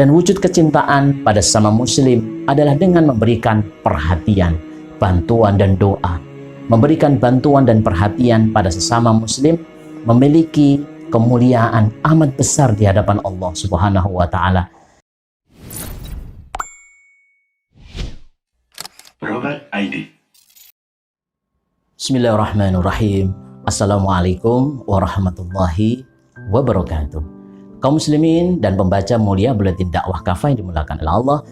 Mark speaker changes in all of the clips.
Speaker 1: Dan wujud kecintaan pada sesama muslim adalah dengan memberikan perhatian, bantuan dan doa. Memberikan bantuan dan perhatian pada sesama muslim memiliki kemuliaan amat besar di hadapan Allah Subhanahu wa taala.
Speaker 2: Berobat ID.
Speaker 1: Bismillahirrahmanirrahim. Assalamualaikum warahmatullahi wabarakatuh. Kaum muslimin dan pembaca mulia Buletin Dakwah Kafah yang dimuliakan oleh Allah,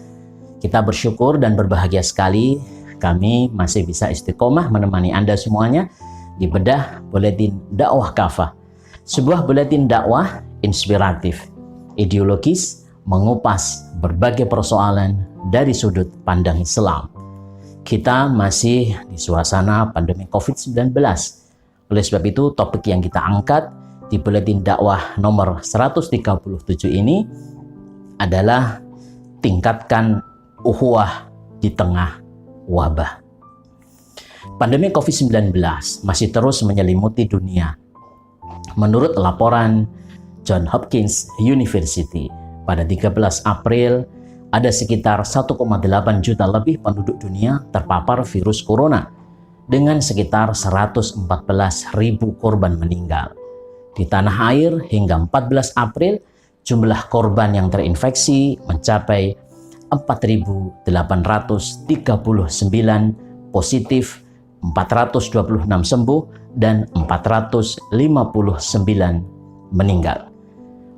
Speaker 1: kita bersyukur dan berbahagia sekali kami masih bisa istiqomah menemani Anda semuanya di bedah Buletin Dakwah Kafah. Sebuah buletin dakwah inspiratif, ideologis, mengupas berbagai persoalan dari sudut pandang Islam. Kita masih di suasana pandemi COVID-19. Oleh sebab itu, topik yang kita angkat di buletin dakwah nomor 137 ini adalah tingkatkan ukhuwah di tengah wabah. Pandemi COVID-19 masih terus menyelimuti dunia. Menurut laporan Johns Hopkins University, pada 13 April ada sekitar 1,8 juta lebih penduduk dunia terpapar virus corona dengan sekitar 114.000 korban meninggal. Di tanah air hingga 14 April jumlah korban yang terinfeksi mencapai 4.839 positif, 426 sembuh, dan 459 meninggal.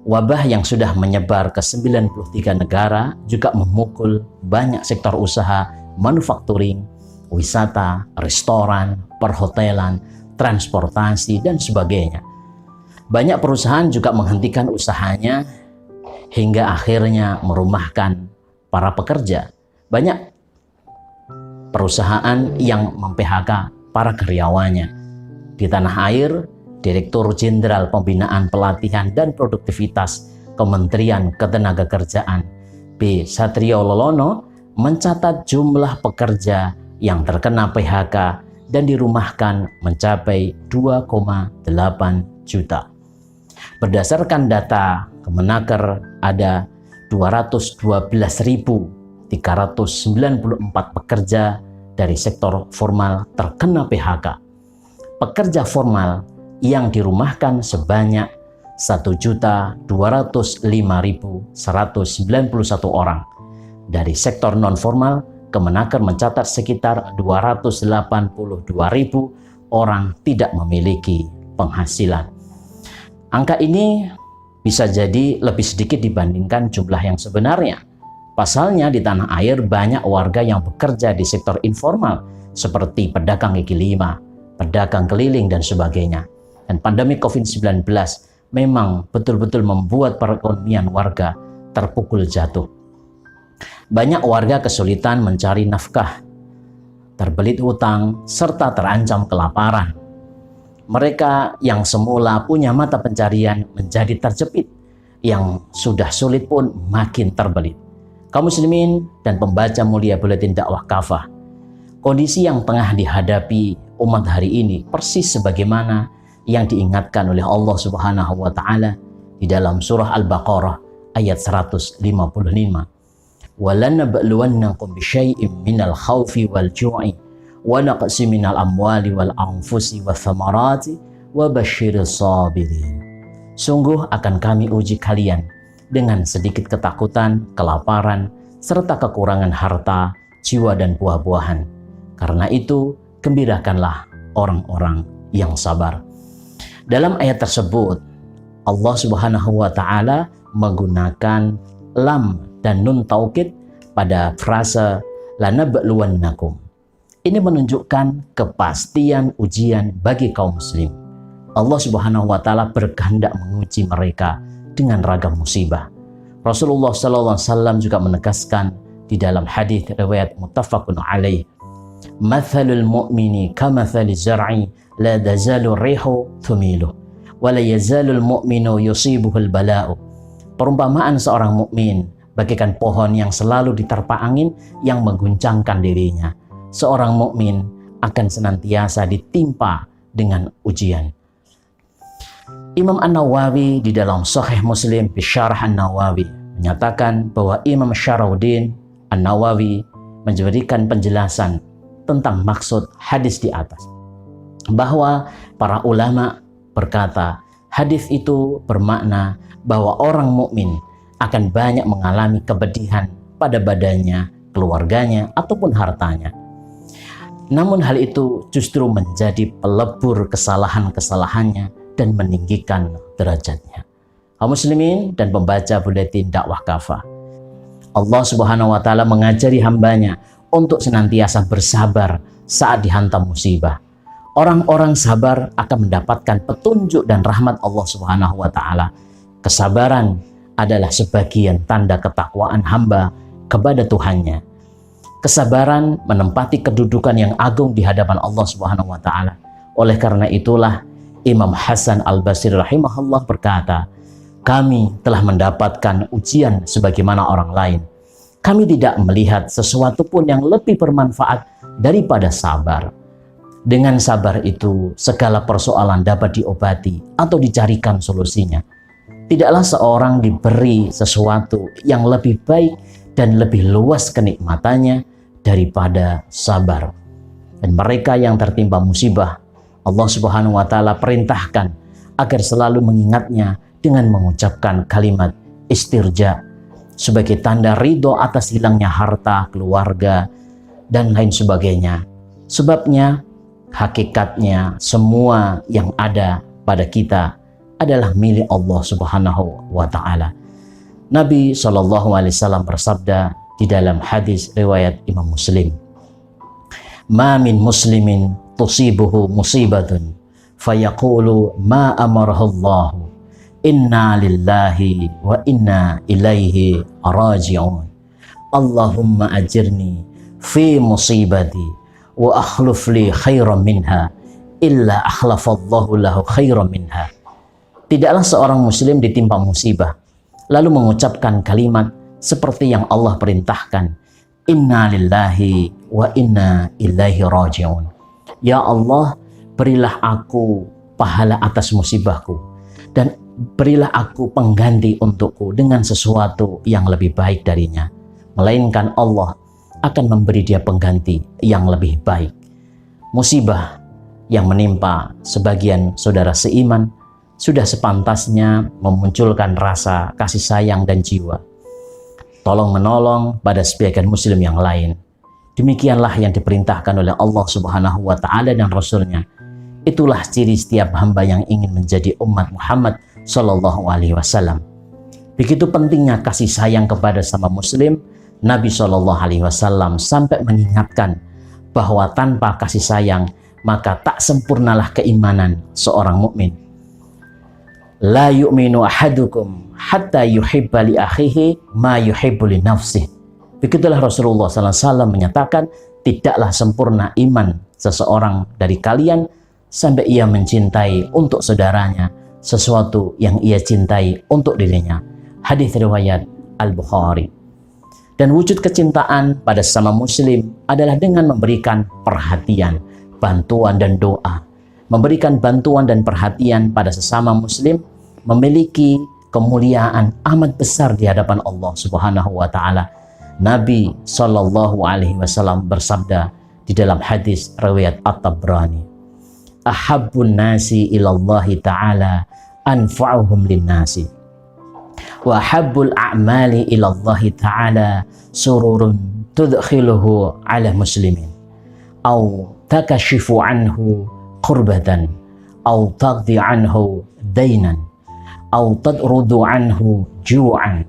Speaker 1: Wabah yang sudah menyebar ke 93 negara juga memukul banyak sektor usaha manufakturing, wisata, restoran, perhotelan, transportasi, dan sebagainya. Banyak perusahaan juga menghentikan usahanya hingga akhirnya merumahkan para pekerja. Banyak perusahaan yang mem-PHK para karyawannya. Di tanah air, Direktur Jenderal Pembinaan Pelatihan dan Produktivitas Kementerian Ketenagakerjaan B. Satrio Lolono mencatat jumlah pekerja yang terkena PHK dan dirumahkan mencapai 2,8 juta. Berdasarkan data Kemenaker, ada 212.394 pekerja dari sektor formal terkena PHK. Pekerja formal yang dirumahkan sebanyak 1.205.191 orang. Dari sektor non-formal, Kemenaker mencatat sekitar 282.000 orang tidak memiliki penghasilan. Angka ini bisa jadi lebih sedikit dibandingkan jumlah yang sebenarnya. Pasalnya di tanah air banyak warga yang bekerja di sektor informal seperti pedagang kaki lima, pedagang keliling, dan sebagainya. Dan pandemi COVID-19 memang betul-betul membuat perekonomian warga terpukul jatuh. Banyak warga kesulitan mencari nafkah, terbelit hutang, serta terancam kelaparan. Mereka yang semula punya mata pencarian menjadi terjepit, yang sudah sulit pun makin terbelit. Kaum muslimin dan pembaca mulia Buletin Dakwah Kafah, kondisi yang tengah dihadapi umat hari ini persis sebagaimana yang diingatkan oleh Allah Subhanahu wa taala di dalam surah Al-Baqarah ayat 155. وَلَنَبْلُوَنَّكُمْ بِشَيْءٍ مِّنَ الْخَوْفِ وَالْجُوعِ وَنَقْصٍ مِّنَ الْأَمْوَالِ وَالْأَنفُسِ وَالثَّمَرَاتِ وَبَشِّرِ الصَّابِرِينَ. Sungguh akan kami uji kalian dengan sedikit ketakutan, kelaparan, serta kekurangan harta, jiwa, dan buah-buahan. Karena itu, gembirakanlah orang-orang yang sabar. Dalam ayat tersebut, Allah Subhanahu wa taala menggunakan lam dan nun taukid pada frase lanabluwannakum. Ini menunjukkan kepastian ujian bagi kaum muslim. Allah Subhanahu wa taala berkehendak menguji mereka dengan ragam musibah. Rasulullah sallallahu alaihi wasallam juga menegaskan di dalam hadis riwayat muttafaqun alaih, "Mathalul mu'mini kamathali zar'i la tazalu rihu thumilu wa la yazalul mu'minu yusibuhul bala'u." Perumpamaan seorang mukmin bagaikan pohon yang selalu diterpa angin yang mengguncangkan dirinya. Seorang mukmin akan senantiasa ditimpa dengan ujian. Imam An-Nawawi di dalam Sahih Muslim Bisyarah An-Nawawi menyatakan bahwa Imam Syarauddin An-Nawawi memberikan penjelasan tentang maksud hadis di atas, bahwa para ulama berkata hadis itu bermakna bahwa orang mukmin akan banyak mengalami kepedihan pada badannya, keluarganya, ataupun hartanya. Namun hal itu justru menjadi pelebur kesalahan-kesalahannya dan meninggikan derajatnya. Kaum muslimin dan pembaca buletin dakwah kafah, Allah Subhanahu wa taala mengajari hambanya untuk senantiasa bersabar saat dihantam musibah. Orang-orang sabar akan mendapatkan petunjuk dan rahmat Allah Subhanahu wa taala. Kesabaran adalah sebagian tanda ketakwaan hamba kepada Tuhannya. Kesabaran menempati kedudukan yang agung di hadapan Allah Subhanahu wa taala. Oleh karena itulah Imam Hasan Al-Basri rahimahullah berkata, kami telah mendapatkan ujian sebagaimana orang lain. Kami tidak melihat sesuatu pun yang lebih bermanfaat daripada sabar. Dengan sabar itu, segala persoalan dapat diobati atau dicarikan solusinya. Tidaklah seorang diberi sesuatu yang lebih baik dan lebih luas kenikmatannya daripada sabar. Dan mereka yang tertimpa musibah, Allah Subhanahu wa taala perintahkan agar selalu mengingatnya dengan mengucapkan kalimat istirja sebagai tanda ridho atas hilangnya harta, keluarga, dan lain sebagainya. Sebabnya, hakikatnya semua yang ada pada kita adalah milik Allah Subhanahu wa taala. Nabi SAW bersabda di dalam hadis riwayat Imam Muslim, "Ma min muslimin tusibuhu musibatun fayaqulu ma amarahu Allah, inna lillahi wa inna ilaihi raji'un. Allahumma ajirni fi musibati wa akhluf li khairan minha illa akhlafallahu lahu khairan minha." Tidaklah seorang muslim ditimpa musibah lalu mengucapkan kalimat seperti yang Allah perintahkan, inna lillahi wa inna ilaihi raji'un. Ya Allah, berilah aku pahala atas musibahku dan berilah aku pengganti untukku dengan sesuatu yang lebih baik darinya. Melainkan Allah akan memberi dia pengganti yang lebih baik. Musibah yang menimpa sebagian saudara seiman sudah sepantasnya memunculkan rasa kasih sayang dan jiwa tolong menolong pada sebagian muslim yang lain. Demikianlah yang diperintahkan oleh Allah Subhanahu wa taala dan Rasul-Nya. Itulah ciri setiap hamba yang ingin menjadi umat Muhammad sallallahu alaihi wasallam. Begitu pentingnya kasih sayang kepada sama muslim, Nabi sallallahu alaihi wasallam sampai mengingatkan bahwa tanpa kasih sayang maka tak sempurnalah keimanan seorang mukmin. La yu'minu ahadukum hatta yuhibba li akhihi ma yuhibbu li nafsihi. Begitulah Rasulullah SAW menyatakan, tidaklah sempurna iman seseorang dari kalian sampai ia mencintai untuk saudaranya sesuatu yang ia cintai untuk dirinya. Hadis riwayat Al-Bukhari. Dan wujud kecintaan pada sesama muslim adalah dengan memberikan perhatian, bantuan dan doa. Memberikan bantuan dan perhatian pada sesama muslim memiliki kemuliaan amat besar di hadapan Allah Subhanahu wa taala. Nabi sallallahu alaihi wasallam bersabda di dalam hadis riwayat At-Tabrani, "Ahabbun nasi ilallahi ta'ala anfa'uhum linnasi. Wa habbul a'mali ilallahi ta'ala sururun tudkhiluhu ala muslimin aw takashifu anhu qurbatan aw taqdi anhu dainan aw tadrudu anhu ju'an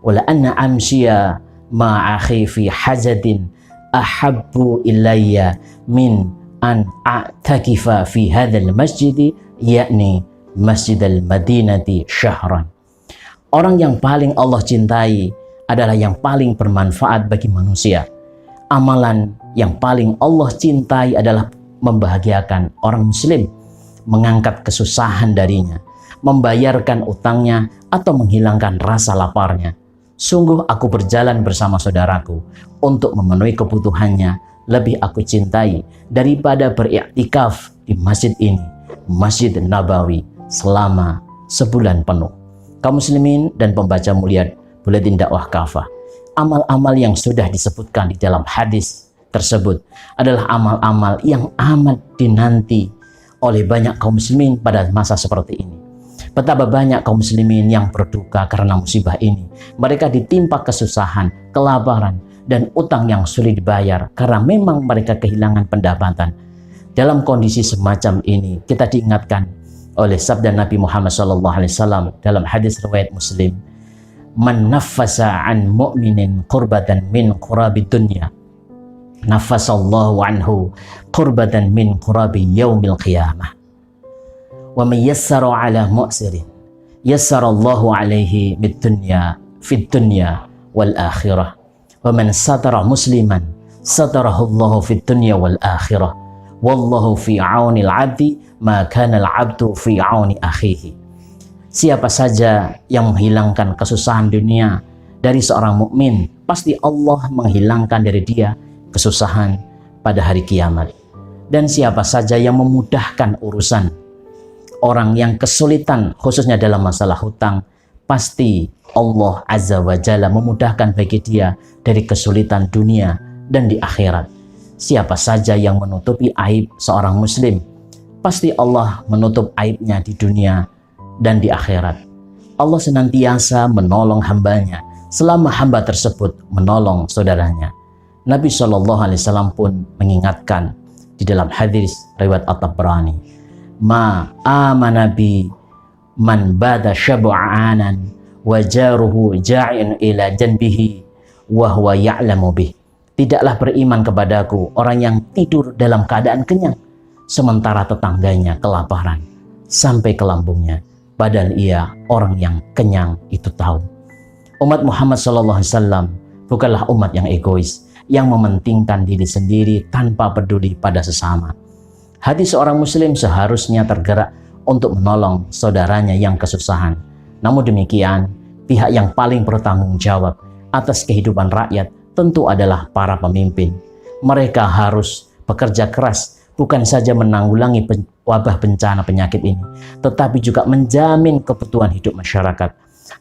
Speaker 1: wala anna amsiya ma akhi fi hajatin ahabbu ilayya min an a'takifa fi hadzal masjid yakni Masjidil Madinati syahran." Orang yang paling Allah cintai adalah yang paling bermanfaat bagi manusia. Amalan yang paling Allah cintai adalah membahagiakan orang muslim, mengangkat kesusahan darinya, membayarkan utangnya, atau menghilangkan rasa laparnya. Sungguh aku berjalan bersama saudaraku untuk memenuhi kebutuhannya, lebih aku cintai daripada beriktikaf di masjid ini, Masjid Nabawi, selama sebulan penuh. Kaum muslimin dan pembaca mulia Buletin Dakwah Kafah. Amal-amal yang sudah disebutkan di dalam hadis tersebut adalah amal-amal yang amat dinanti oleh banyak kaum muslimin pada masa seperti ini. Betapa banyak kaum muslimin yang berduka karena musibah ini. Mereka ditimpa kesusahan, kelaparan, dan utang yang sulit dibayar karena memang mereka kehilangan pendapatan. Dalam kondisi semacam ini, kita diingatkan oleh sabda Nabi Muhammad SAW dalam hadis riwayat Muslim, "Man naffasa an mu'minin qurbatan min qurabi dunya, naffasallahu anhu qurbatan min qurabi yaumil qiyamah. Wa man yassara ala mu'sirin, yassarallahu alaihi mid dunya fid dunya wal akhirah. Wa man satara musliman, satarahullahu fid dunya wal akhirah. Wallahu fi aunil abdi ma kana al-abdu fi auni akhihi." Siapa saja yang menghilangkan kesusahan dunia dari seorang mukmin, pasti Allah menghilangkan dari dia kesusahan pada hari kiamat. Dan siapa saja yang memudahkan urusan orang yang kesulitan, khususnya dalam masalah hutang, pasti Allah Azza wa Jalla memudahkan bagi dia dari kesulitan dunia dan di akhirat. Siapa saja yang menutupi aib seorang muslim, pasti Allah menutup aibnya di dunia dan di akhirat. Allah senantiasa menolong hambanya selama hamba tersebut menolong saudaranya. Nabi SAW pun mengingatkan di dalam hadis riwayat At-Tabrani, "Ma amana bi man bada syab'anan wa jaruhu ja'in ila janbihi wa huwa ya'lamu bih." Tidaklah beriman kepadaku orang yang tidur dalam keadaan kenyang sementara tetangganya kelaparan sampai ke lambungnya, padahal ia orang yang kenyang itu tahu. Umat Muhammad SAW bukanlah umat yang egois, yang mementingkan diri sendiri tanpa peduli pada sesama. Hati seorang muslim seharusnya tergerak untuk menolong saudaranya yang kesusahan. Namun demikian, pihak yang paling bertanggung jawab atas kehidupan rakyat tentu adalah para pemimpin. Mereka harus bekerja keras, bukan saja menanggulangi wabah bencana penyakit ini, tetapi juga menjamin kebutuhan hidup masyarakat.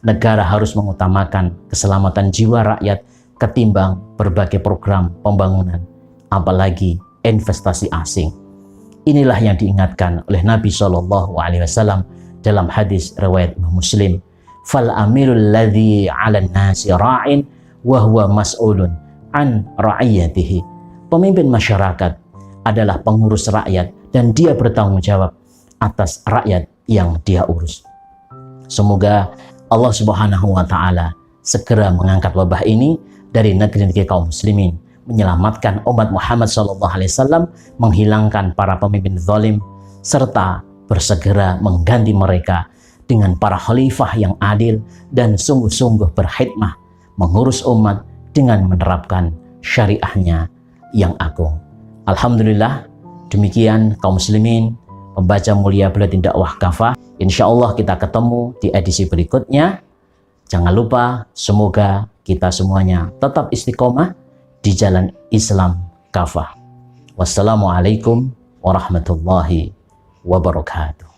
Speaker 1: Negara harus mengutamakan keselamatan jiwa rakyat ketimbang berbagai program pembangunan, apalagi investasi asing. Inilah yang diingatkan oleh Nabi SAW dalam hadis riwayat Muslim, "Fal amirul ladzi 'alan nasi ra'in wa huwa mas'ulun an ra'iyatihi." Pemimpin masyarakat adalah pengurus rakyat dan dia bertanggung jawab atas rakyat yang dia urus. Semoga Allah Subhanahu wa taala segera mengangkat wabah ini dari negeri-negeri kaum muslimin, menyelamatkan umat Muhammad SAW, menghilangkan para pemimpin zalim, serta bersegera mengganti mereka dengan para khalifah yang adil dan sungguh-sungguh berkhidmah mengurus umat dengan menerapkan syariahnya yang agung. Alhamdulillah, demikian kaum muslimin, pembaca mulia Buletin Dakwah Kafah. Insya Allah kita ketemu di edisi berikutnya. Jangan lupa, semoga kita semuanya tetap istiqomah di jalan Islam Kafah. Wassalamualaikum warahmatullahi wabarakatuh.